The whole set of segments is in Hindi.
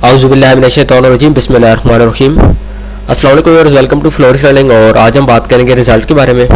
औज़ुबिल्लाहिमिनश्शैतानिर्रजीम बिस्मिल्लाहिर्रहमानिर्रहीम। अस्सलाम वालेकुम viewers, welcome to flourish learning. और आज हम बात करेंगे रिजल्ट के बारे में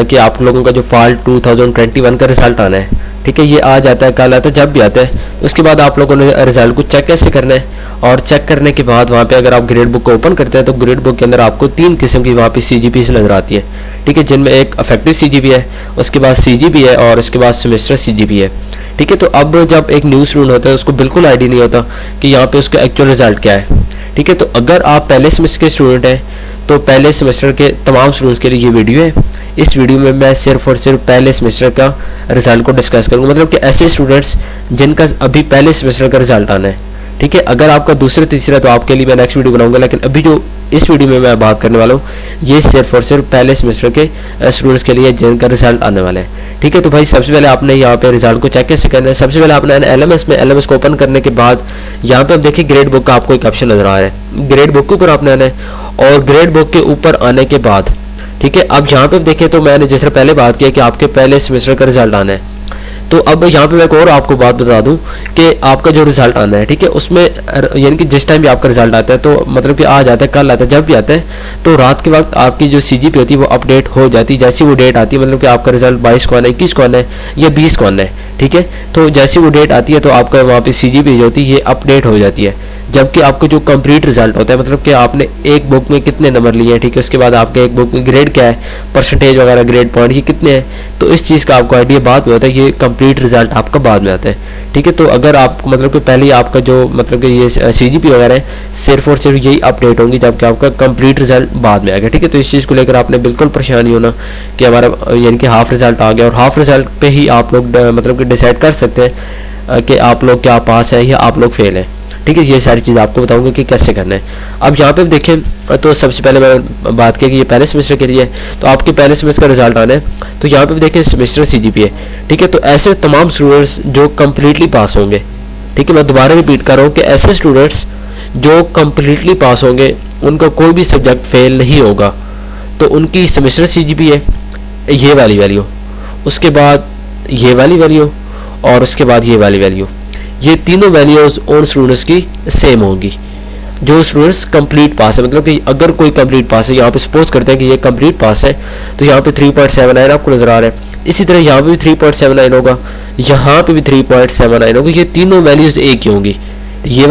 कि आप लोगों का जो फॉल 2021 का रिजल्ट आना है, ठीक है। ये आज आता है, कल आता है, जब भी आता है। तो उसके बाद आप लोगों ने रिजल्ट को चेक कैसे करना है, और चेक करने के बाद वहाँ पे अगर आप ग्रेड बुक को ओपन करते हैं तो ग्रेड बुक के अंदर आपको 3 किस्म की वहाँ पे CGPs नज़र आती है, ठीक है, जिनमें एक अफेक्टिव CGP है, उसके बाद CGP है और उसके बाद सेमेस्टर CGP है, ठीक है। तो अब जब एक न्यू स्टूडेंट होता है उसको बिल्कुल आइडिया नहीं होता कि यहाँ पे उसका एक्चुअल रिजल्ट क्या है, ठीक है। तो अगर आप पहले सेमेस्टर के स्टूडेंट हैं तो पहले सेमेस्टर के तमाम स्टूडेंट्स के लिए ये वीडियो है। इस वीडियो में मैं सिर्फ और सिर्फ पहले सेमेस्टर का रिजल्ट को डिस्कस करूँगा, मतलब कि ऐसे स्टूडेंट्स जिनका अभी पहले सेमेस्टर का रिजल्ट आना है, ठीक है। अगर आपका दूसरा तीसरा तो आपके लिए मैं नेक्स्ट वीडियो बनाऊंगा, लेकिन अभी जो इस वीडियो में मैं बात करने वाला हूँ ये सिर्फ और सिर्फ पहले सेमेस्टर के स्टूडेंट्स के लिए जिनका रिजल्ट आने वाला है, ठीक है। तो भाई सबसे पहले आपने यहाँ पे रिजल्ट को चेक कैसे करना है। सबसे पहले आपने LMS को ओपन करने के बाद यहाँ पे आप देखिए ग्रेड बुक का आपको एक ऑप्शन नजर आ रहा है। ग्रेड बुक के ऊपर आपने आना है और ग्रेड बुक के ऊपर आने के बाद, ठीक है, अब यहाँ पे देखें तो मैंने जिस तरह पहले बात किया कि आपके पहले सेमेस्टर का रिजल्ट आना है। तो अब यहाँ पे मैं एक और आपको बात बता दूं कि आपका जो रिजल्ट आना है, ठीक है, उसमें यानी कि जिस टाइम भी आपका रिजल्ट आता है, तो मतलब कि आज आता है, कल आता है, जब भी आता है, तो रात के वक्त आपकी जो CGP होती है वो अपडेट हो जाती है। जैसी वो डेट आती है, मतलब कि आपका रिजल्ट 22 को आना है, 21 को आना है या 20 को आना है, ठीक है। तो जैसी वो डेट आती है तो आपका वहाँ पे CGP जो होती है ये अपडेट हो जाती है। जबकि आपका जो कंप्लीट रिजल्ट होता है, मतलब कि आपने एक बुक में कितने नंबर लिए हैं, ठीक है, उसके बाद आपके एक बुक में ग्रेड क्या है, परसेंटेज वगैरह, ग्रेड पॉइंट ये कितने हैं, तो इस चीज़ का आपको आइडिया बाद में होता है। ये कंप्लीट रिजल्ट आपका बाद में आता है, ठीक है। तो अगर आप मतलब कि पहले आपका जो मतलब कि ये CGP वगैरह है सिर्फ और सिर्फ यही अपडेट होंगी, जबकि आपका कंप्लीट रिजल्ट बाद में आएगा, ठीक है। तो इस चीज़ को लेकर आपने बिल्कुल परेशान नहीं होना कि हमारा यानी कि हाफ रिजल्ट आ गया, और हाफ रिजल्ट पे ही आप लोग मतलब कि डिसाइड कर सकते हैं कि आप लोग क्या पास है या आप लोग फेल हैं, ठीक है। ये सारी चीज़ आपको बताऊंगा कि कैसे करना है। अब यहाँ पे देखें तो सबसे पहले मैं बात की कि ये पहले सेमेस्टर के लिए है, तो आपके पहले सेमेस्टर का रिजल्ट आना है, तो यहाँ पे देखें सेमेस्टर CGP है, ठीक है। तो ऐसे तमाम स्टूडेंट्स जो कम्प्लीटली पास होंगे, ठीक है, मैं दोबारा रिपीट कर रहा हूँ कि ऐसे स्टूडेंट्स जो कम्प्लीटली पास होंगे उनका कोई भी सब्जेक्ट फेल नहीं होगा, तो उनकी सेमेस्टर CGP है ये वाली वैल्यू, उसके बाद ये वाली वैल्यू और उसके बाद ये वाली वैल्यू, ये तीनों वैल्यूज उन स्टूडेंट्स की सेम होंगी जो स्टूडेंट्स कंप्लीट पास है। मतलब कि अगर कोई कंप्लीट पास है, यहाँ पे सपोज करते हैं कि ये कंप्लीट पास है, तो यहाँ पे 3.79 आपको नजर आ रहा है। इसी तरह यहाँ पे भी 3.79 होगा, यहाँ पे भी 3.79 होगा। ये तीनों वैल्यूज एक ही होंगी, ये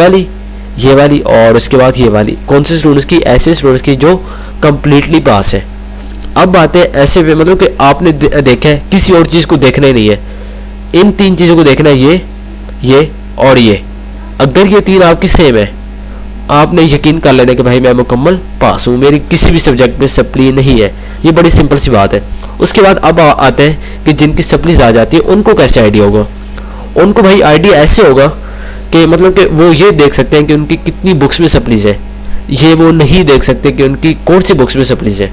वाली और उसके बाद ये वाली। कौन से स्टूडेंट्स की? ऐसे स्टूडेंट्स की जो कम्प्लीटली पास है। अब बात है ऐसे में मतलब कि आपने देखा है, किसी और चीज़ को देखना ही नहीं है, इन 3 चीज़ों को देखना है, ये और ये। अगर ये 3 आपकी सेम है, आपने यकीन कर लेना कि भाई मैं मुकम्मल पास हूँ, मेरी किसी भी सब्जेक्ट में सप्ली नहीं है। ये बड़ी सिंपल सी बात है। उसके बाद अब आते हैं कि जिनकी सप्लीज आ जाती है उनको कैसे आइडिया होगा। उनको भाई आइडिया ऐसे होगा कि मतलब कि वो ये देख सकते हैं कि उनकी कितनी बुक्स में सप्लीज है, ये वो नहीं देख सकते कि उनकी कौन सी बुक्स में सप्लीज है,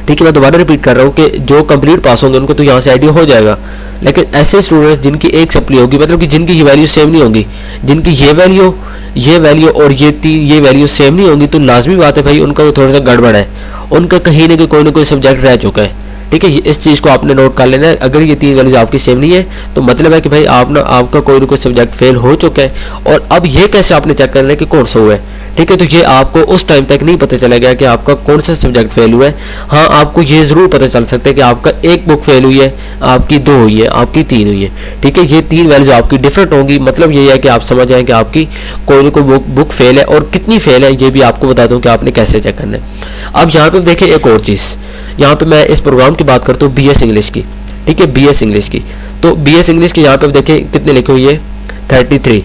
ठीक है। मैं दोबारा रिपीट कर रहा हूँ कि जो कंप्लीट पास होंगे उनको तो यहाँ से आइडिया हो जाएगा, लेकिन ऐसे स्टूडेंट्स जिनकी एक सप्ली होगी, मतलब कि जिनकी ये वैल्यू सेम नहीं होगी, जिनकी ये वैल्यू और ये वैल्यू सेम नहीं होंगी, तो लाजमी बात है भाई उनका तो थोड़ा सा गड़बड़ है, उनका कहीं ना कोई सब्जेक्ट रह चुका है, ठीक है। इस चीज़ को आपने नोट कर लेना है। अगर ये 3 वैल्यूज आपकी सेम नहीं है तो मतलब है कि भाई आपका कोई ना कोई सब्जेक्ट फेल हो चुका है। और अब ये कैसे आपने चेक करना है कि कौन सा हुआ है, ठीक है। तो ये आपको उस टाइम तक नहीं पता चलेगा कि आपका कौन सा सब्जेक्ट फेल हुआ है। हाँ, आपको ये ज़रूर पता चल सकता है कि आपका एक बुक फेल हुई है, आपकी 2 हुई है, आपकी 3 हुई है, ठीक है। ये 3 वैल्यूज आपकी डिफरेंट होंगी। मतलब ये है कि आप समझ जाएं कि आपकी कोई ना कोई बुक फेल है, और कितनी फेल है ये भी आपको बता दूं कि आपने कैसे चेक करना है। अब यहाँ पे देखें एक और चीज़, यहाँ पे मैं इस प्रोग्राम की बात करता हूँ BS इंग्लिश की, ठीक है, BS इंग्लिश की। तो BS इंग्लिश के यहाँ पे देखें कितने लिखे हुए हैं, 33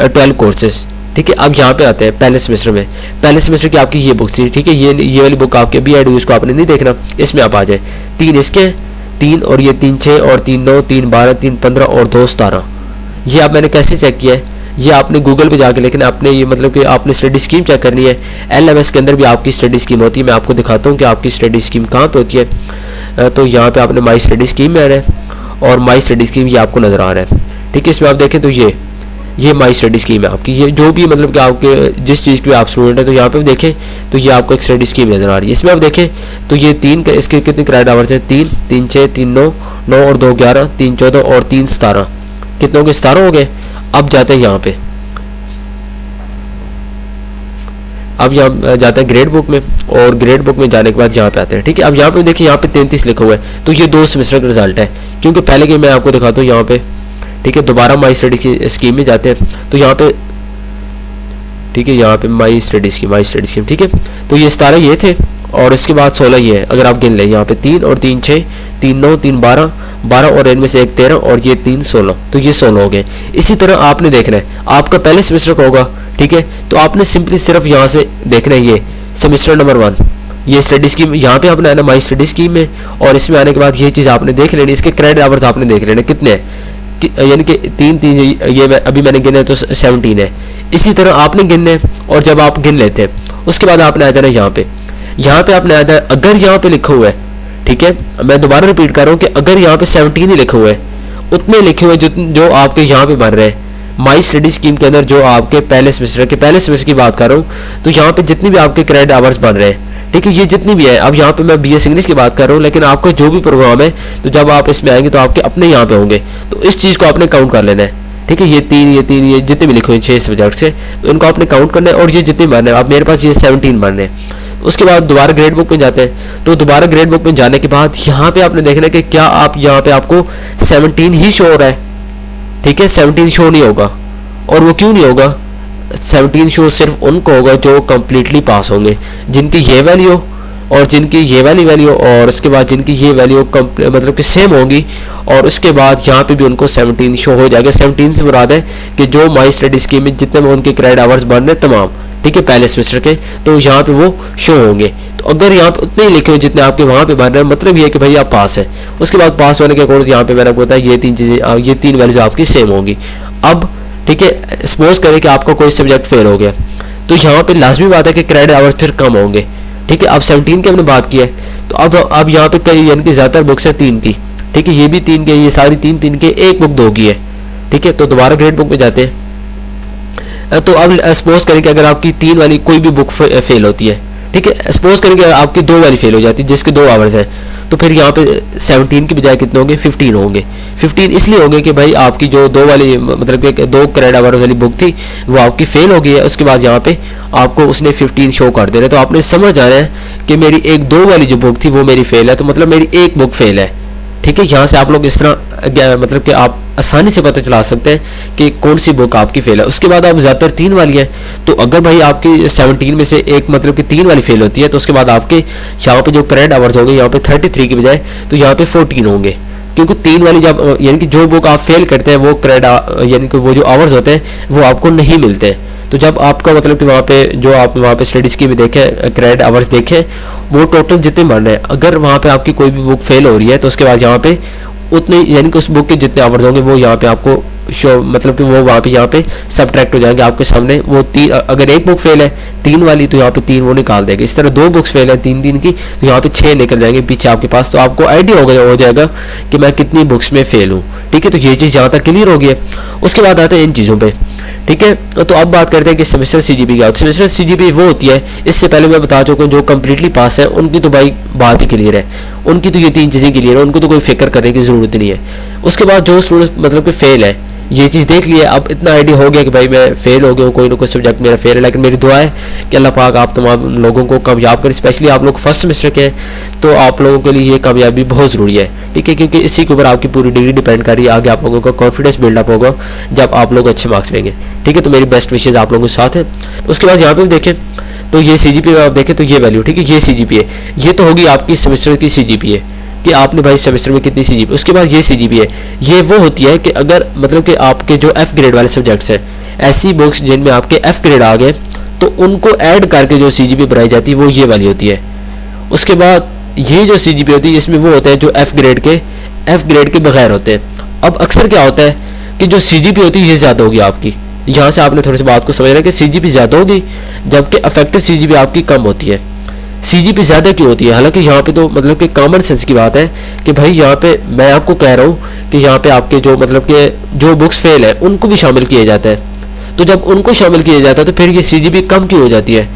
12 कोर्सेज, ठीक है। अब यहाँ पे आते हैं पहले सेमेस्टर में। पहले सेमेस्टर की आपकी ये बुक थी, ठीक है, ये वाली बुक आपके BID, इसको आपने नहीं देखना, इसमें आप आ जाए। 3 इसके, 3 और ये 3 6 और 3 9 3 12 3 15 और 2 17। ये आप मैंने कैसे चेक किया है, ये आपने गूगल पे जाके, लेकिन आपने ये मतलब कि आपने स्टडी स्कीम चेक करनी है। LMS के अंदर भी आपकी स्टडी स्कीम होती है। मैं आपको दिखाता हूँ कि आपकी स्टडी स्कीम कहाँ पे होती है। तो यहाँ पे आपने माई स्टडी स्कीम में आ रहा है, और माई स्टडी स्कीम ये आपको नज़र आ रहा है, ठीक है। इसमें आप देखें तो ये माई स्टडी स्कीम है आपकी। ये जो भी मतलब कि आपके जिस चीज़ के आप स्टूडेंट है, तो यहाँ पे देखें तो ये आपको एक स्टडी स्कीम नज़र आ रही है। इसमें आप देखें तो ये 3 इसके कितने क्रेडिट आवर्स हैं, 3 3 6 3 9 और 2 11 3 14 और 3 17। कितने हो गए? 17 हो गए। अब जाते हैं यहाँ पे, अब यहाँ जाते हैं ग्रेड बुक में, और ग्रेड बुक में जाने के बाद यहाँ पे आते हैं। ठीक है, अब यहाँ पे देखिए यहाँ पे 33 लिखा हुआ है, तो ये 2 सेमेस्टर का रिजल्ट है। क्योंकि पहले के मैं आपको दिखाता हूँ यहाँ पे, ठीक है, दोबारा माई स्टडी की स्कीम में जाते हैं, तो यहाँ पे ठीक है, यहाँ पे माई स्टडी स्कीम, ठीक है, तो ये 17 ये थे, और इसके बाद 16 ये है। अगर आप गिन लें यहाँ पे 3 और 3 6, 3 9, 3 12, 12 और इनमें से 1 13 और ये 3 16, तो ये 16 हो गए। इसी तरह आपने देखना है, आपका पहले सेमेस्टर का होगा, ठीक है, तो आपने सिंपली सिर्फ यहाँ से देखना है, ये सेमेस्टर नंबर 1, ये स्टडी स्कीम, यहाँ पे आपने आना माई स्टडी स्कीम में, और इसमें आने के बाद ये चीज़ आपने देख लेनी, इसके क्रेडिट आवर्स आपने देख लेने कितने हैं, यानी कि 3 ये अभी मैंने गिने तो 17 है। इसी तरह आपने गिनने, और जब आप गिन लेते हैं उसके बाद आपने आ जाना यहाँ पे आपने आ जाना, अगर यहाँ पे लिखा हुआ है, ठीक है, मैं दोबारा रिपीट कर रहा हूँ कि अगर यहाँ पे 17 ही लिखे हुए हैं, उतने लिखे हुए जो आपके यहाँ पे बन रहे हैं माई स्टडी स्कीम के अंदर, जो आपके पहले सेमेस्टर की बात कर रहा हूँ, तो यहाँ पे जितने भी आपके क्रेडिट आवर्स बन रहे हैं, ठीक है, ये जितनी भी है, अब यहाँ पे मैं BS इंग्लिश की बात कर रहा हूँ, लेकिन आपका जो भी प्रोग्राम है, तो जब आप इसमें आएंगे तो आपके अपने यहाँ पे होंगे, तो इस चीज़ को आपने काउंट कर लेना है। ठीक है, ये 3 ये जितने भी लिखे हुए 6 सब्जेक्ट से, तो इनको आपने काउंट करना है, और ये जितने बन रहे हैं, अब मेरे पास ये 17 बन रहे हैं। उसके बाद दोबारा ग्रेड बुक में जाते हैं, तो दोबारा ग्रेड बुक में जाने के बाद यहाँ पे आपने देखना है कि क्या आप यहाँ पे आपको 17 ही शो हो रहा है, ठीक है, 17 शो नहीं होगा। और वो क्यों नहीं होगा? 17 शो सिर्फ उनको होगा जो कम्प्लीटली पास होंगे, जिनकी ये वैल्यू और जिनकी ये वाली वैल्यू, और उसके बाद जिनकी ये वैल्यू मतलब कि सेम होगी, और उसके बाद यहाँ पे भी उनको 17 शो हो जाएगा। 17 से मुराद है कि जो माई स्टडी स्कीम में जितने भी उनके क्रेडिट आवर्स बन रहे तमाम, ठीक है, पहले सेमेस्टर के, तो यहाँ पे वो शो होंगे। तो अगर यहाँ पे उतने ही लिखे हुए जितने आपके वहाँ पे बन रहे हैं, मतलब ये है कि भाई आप पास हैं। उसके बाद पास होने के अकॉर्डिंग यहाँ पे मैंने आपको बताया ये 3 चीज़ें, ये 3 वैल्यूज आपकी सेम होंगी। अब ठीक है, सपोज करें कि आपका कोई सब्जेक्ट फेल हो गया, तो यहाँ पे लाजमी बात है कि क्रेडिट आवर्स फिर कम होंगे। ठीक है, अब 17 की हमने बात की है, तो अब यहाँ पे कई यानी कि ज़्यादातर बुक्स है 3 की, ठीक है, ये भी 3 के, ये सारी 3 के, एक बुक 2 की है। ठीक है, तो दोबारा ग्रेड बुक में जाते हैं। तो अब सपोज करें कि अगर आपकी 3 वाली कोई भी बुक फेल होती है, ठीक है, सपोज करें कि आपकी 2 वाली फेल हो जाती है जिसके 2 आवर्स हैं, तो फिर यहाँ पे 17 की बजाय कितने होंगे? 15 होंगे। 15 इसलिए होंगे कि भाई आपकी जो 2 वाली मतलब कि 2 क्रेडिट आवर्स वाली बुक थी वो आपकी फेल हो गई है, उसके बाद यहाँ पे आपको उसने 15 शो कर दे रहे, तो आपने समझ जाना है कि मेरी 1-2 वाली जो बुक थी वो मेरी फेल है, तो मतलब मेरी एक बुक फेल है। ठीक है, यहाँ से आप लोग इस तरह मतलब कि आप आसानी से पता चला सकते हैं कि कौन सी बुक आपकी फेल है। उसके बाद आप ज़्यादातर 3 वाली है, तो अगर भाई आपकी 17 में से एक मतलब कि 3 वाली फेल होती है, तो उसके बाद आपके यहाँ पे जो क्रेडिट आवर्स होंगे यहाँ पे 33 की बजाय तो यहाँ पे 14 होंगे, क्योंकि 3 वाली जब यानी कि जो बुक आप फेल करते हैं वो क्रेडिट यानी कि वो जो आवर्स होते हैं वो आपको नहीं मिलते हैं। तो जब आपका मतलब कि वहाँ पे जो आप वहाँ पे स्टडी स्कीम में देखें, क्रेडिट आवर्स देखें, वो टोटल जितने बन रहे हैं, अगर वहाँ पे आपकी कोई भी बुक फेल हो रही है तो उसके बाद यहाँ पे उतने यानी कि उस बुक के जितने आवर्स होंगे वो यहाँ पे आपको शो मतलब कि वो वहाँ पे यहाँ पे सबट्रैक्ट हो जाएंगे आपके सामने। वो 3 अगर एक बुक फेल है 3 वाली, तो यहाँ पे 3 वो निकाल देगा। इस तरह 2 बुक्स फेल है 3 की, तो यहाँ पे 6 निकल जाएंगे पीछे आपके पास, तो आपको आइडिया हो जाएगा कि मैं कितनी बुक्स में फेल हूँ। ठीक है, तो ये चीज़ यहाँ तक क्लियर हो गई है। उसके बाद आते हैं इन चीज़ों पर। ठीक है, तो अब बात करते हैं कि सेमेस्टर CGP क्या होता है। सेमेस्टर CGP वो होती है, इससे पहले मैं बता चुका हूँ, जो कम्प्लीटली पास है उनकी तो भाई बात ही क्लियर है, उनकी तो ये 3 चीज़ें क्लियर है, उनको तो कोई फिक्र करने की ज़रूरत नहीं है। उसके बाद जो स्टूडेंट मतलब कि फेल है, ये चीज़ देख लिया, अब इतना आइडिया हो गया कि भाई मैं फेल हो गया हूँ, कोई ना कोई सब्जेक्ट मेरा फेल है, लेकिन मेरी दुआ है कि अल्लाह पाक आप तमाम लोगों को कामयाब करें। स्पेशली आप लोग फर्स्ट सेमेस्टर के हैं, तो आप लोगों के लिए ये कामयाबी बहुत ज़रूरी है। ठीक है, क्योंकि इसी के ऊपर आपकी पूरी डिग्री डिपेंड कर रही है, आगे आप लोगों का कॉन्फिडेंस बिल्डअप होगा जब आप लोग अच्छे मार्क्स लेंगे। ठीक है, तो मेरी बेस्ट विशेज़ आप लोगों के साथ है। उसके बाद यहाँ पर देखें तो ये CGPA आप देखें तो ये वैल्यू, ठीक है, ये CGPA ये तो होगी आपकी सेमेस्टर की CGPA कि आपने भाई सेमेस्टर में कितनी CGPA। उसके बाद ये CGPA ये वो होती है कि अगर मतलब कि आपके जो F ग्रेड वाले सब्जेक्ट्स हैं, ऐसी बुक्स जिनमें आपके F ग्रेड आ गए, तो उनको ऐड करके जो CGPA बनाई जाती है वो ये वाली होती है। उसके बाद ये जो CGPA होती है इसमें वो होते हैं जो F ग्रेड के बगैर होते हैं। अब अक्सर क्या होता है कि जो CGPA होती है ये ज़्यादा होगी आपकी, यहाँ से आपने थोड़ी सी बात को समझना है कि CGPA ज़्यादा होगी जबकि अफेक्टिव CGPA आपकी कम होती है। CGPA ज़्यादा क्यों होती है? हालांकि यहाँ पे तो मतलब कि कॉमन सेंस की बात है कि भाई यहाँ पे मैं आपको कह रहा हूँ कि यहाँ पे आपके जो मतलब कि जो बुक्स फेल है उनको भी शामिल किया जाता है। तो जब उनको शामिल किया जाता है तो फिर ये CGPA कम क्यों हो जाती है,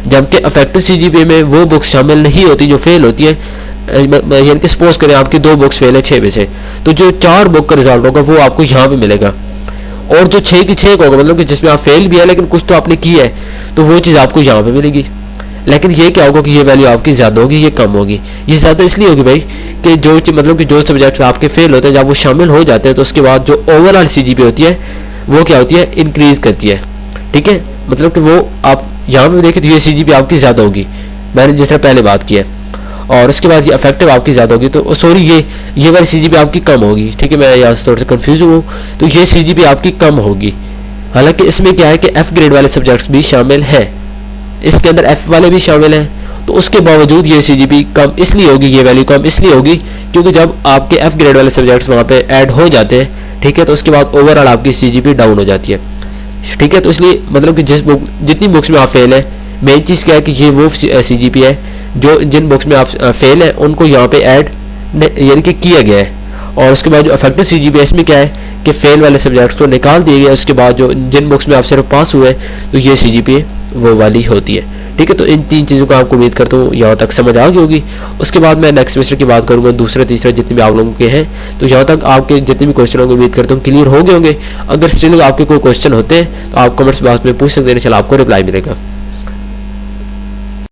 जबकि अफेक्टिव CGPA में वो बुक्स शामिल नहीं होती जो फेल होती है। यानी कि सपोज करें आपकी 2 बुक्स फेल है 6 में से, तो जो 4 बुक का रिजल्ट होगा वो आपको यहाँ पे मिलेगा। और जो 6 की 6 होगा, मतलब कि जिसमें आप फेल भी है लेकिन कुछ तो आपने की है, तो वो चीज़ आपको यहाँ पे मिलेगी। लेकिन ये क्या होगा कि ये वैल्यू आपकी ज़्यादा होगी, ये कम होगी। ये ज़्यादा इसलिए होगी भाई कि मतलब कि जो सब्जेक्ट आपके फेल होते हैं जब वो शामिल हो जाते हैं तो उसके बाद जो ओवरऑल CGPA होती है वो क्या होती है, इंक्रीज़ करती है। ठीक है, मतलब कि वो आप यहाँ पे देखें तो ये CGPA आपकी ज़्यादा होगी, मैंने जिस तरह पहले बात की है। और उसके बाद ये इफेक्टिव आपकी ज़्यादा होगी, तो सॉरी ये वाली CGPA आपकी कम होगी। ठीक है, मैं यहाँ से थोड़ा सा कन्फ्यूज हूँ, तो ये CGPA आपकी कम होगी। हालांकि इसमें क्या है कि F ग्रेड वाले सब्जेक्ट्स भी शामिल हैं, इसके अंदर F वाले भी शामिल हैं, तो उसके बावजूद ये CGPA कम इसलिए होगी, ये वैल्यू कम इसलिए होगी क्योंकि जब आपके F ग्रेड वाले सब्जेक्ट्स वहाँ पे ऐड हो जाते हैं, ठीक है, तो उसके बाद ओवरऑल आपकी CGPA डाउन हो जाती है। ठीक है, तो इसलिए मतलब कि जितनी बुक्स में आप फेल है, मेन चीज़ क्या है कि ये वो CGPA है जो जिन बुक्स में आप फेल है उनको यहाँ पे ऐड यानी कि किया गया है। और उसके बाद जो इफेक्टिव CGPA इसमें क्या है कि फेल वाले सब्जेक्ट्स को निकाल दिए गए, उसके बाद जो जिन बुक्स में आप सिर्फ पास हुए तो ये CGPA वो वाली होती है। ठीक है, तो इन 3 चीज़ों को आपको उम्मीद करता हूँ यहाँ तक समझ आ गई होगी। उसके बाद मैं नेक्स्ट सेमेस्टर की बात करूँगा, दूसरा तीसरा जितने भी आप लोगों के हैं, तो यहाँ तक आपके जितने भी क्वेश्चन होंगे उम्मीद करता हूँ क्लियर हो गए होंगे। अगर स्टिल आपके कोई क्वेश्चन होते हैं तो आप कमेंट्स बॉक्स में पूछ सकते हैं, चलो आपको रिप्लाई मिलेगा।